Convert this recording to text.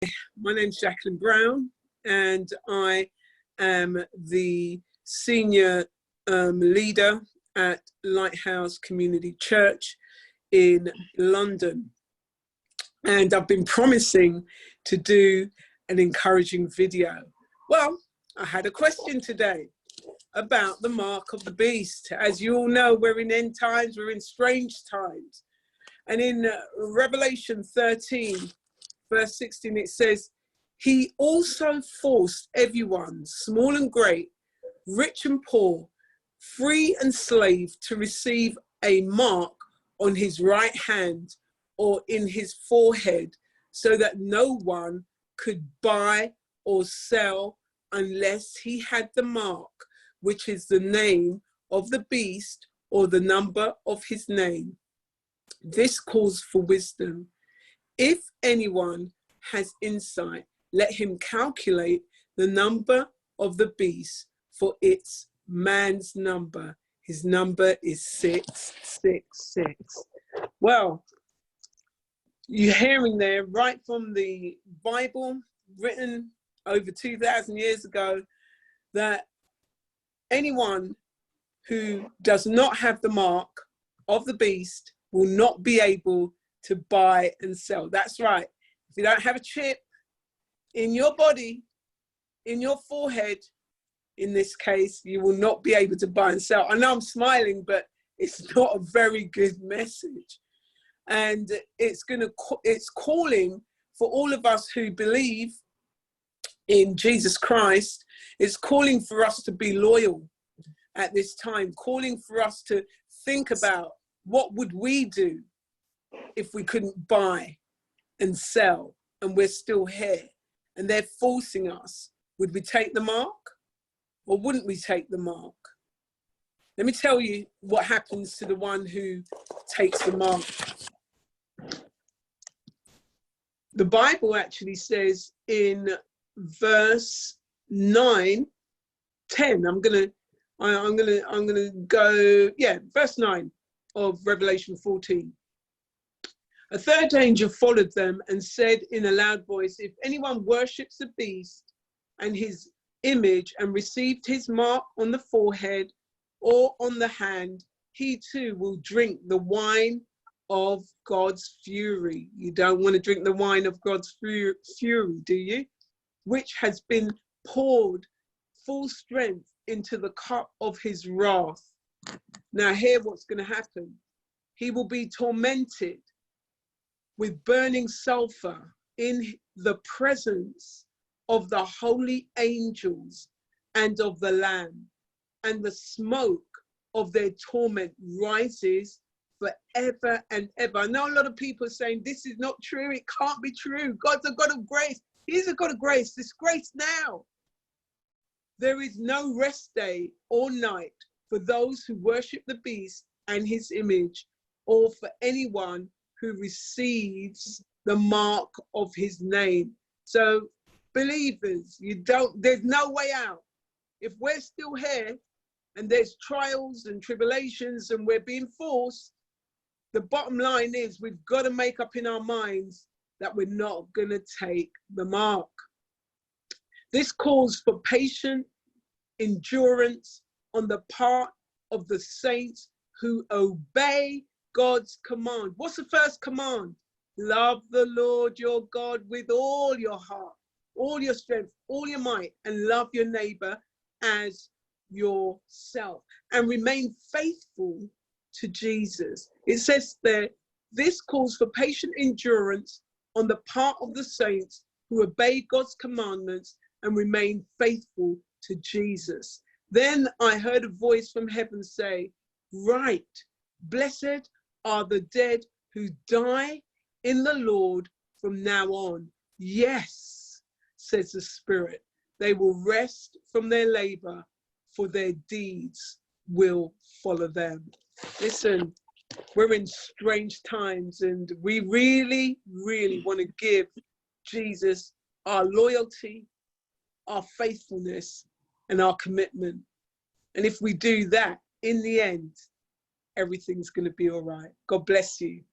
My name's Jacqueline Brown, and I am the senior leader at Lighthouse Community Church in London. And I've been promising to do an encouraging video. Well, I had a question today about the mark of the beast. As you all know, we're in end times, we're in strange times. And in Revelation 13, verse 16, it says, "He also forced everyone, small and great, rich and poor, free and slave, to receive a mark on his right hand or in his forehead, so that no one could buy or sell unless he had the mark, which is the name of the beast or the number of his name." This calls for wisdom. If anyone has insight, let him calculate the number of the beast, for it's man's number. His number is 666. Well, you're hearing there right from the Bible, written over 2,000 years ago, that anyone who does not have the mark of the beast will not be able to buy and sell. That's right. If you don't have a chip in your body, in your forehead, in this case, you will not be able to buy and sell. I know I'm smiling, but it's not a very good message. And it's calling for all of us who believe in Jesus Christ. It's calling for us to be loyal at this time, calling for us to think about what would we do if we couldn't buy and sell and we're still here and they're forcing us. Would we take the mark or wouldn't we take the mark? Let me tell you what happens to the one who takes the mark. The Bible actually says in verse 9, 10, I'm gonna go, verse 9 of Revelation 14. "A third angel followed them and said in a loud voice, 'If anyone worships the beast and his image and received his mark on the forehead or on the hand, he too will drink the wine of God's fury.'" You don't want to drink the wine of God's fury, do you? "Which has been poured full strength into the cup of his wrath." Now hear what's going to happen. "He will be tormented with burning sulfur in the presence of the holy angels and of the Lamb, and the smoke of their torment rises forever and ever." I know a lot of people are saying this is not true, it can't be true. God's a God of grace. He's a God of grace. This grace now. "There is no rest day or night for those who worship the beast and his image, or for anyone who receives the mark of his name." So believers, there's no way out. If we're still here and there's trials and tribulations and we're being forced, the bottom line is we've got to make up in our minds that we're not going to take the mark. This calls for patient endurance on the part of the saints who obey God's command. What's the first command? Love the Lord your God with all your heart, all your strength, all your might, and love your neighbor as yourself, and remain faithful to Jesus. It says there, this calls for patient endurance on the part of the saints who obey God's commandments and remain faithful to Jesus. "Then I heard a voice from heaven say, 'Write, blessed are the dead who die in the Lord from now on. Yes,' says the Spirit, 'they will rest from their labor, for their deeds will follow them.'" Listen, we're in strange times, and we really, really want to give Jesus our loyalty, our faithfulness, and our commitment. And if we do that, in the end, everything's going to be all right. God bless you.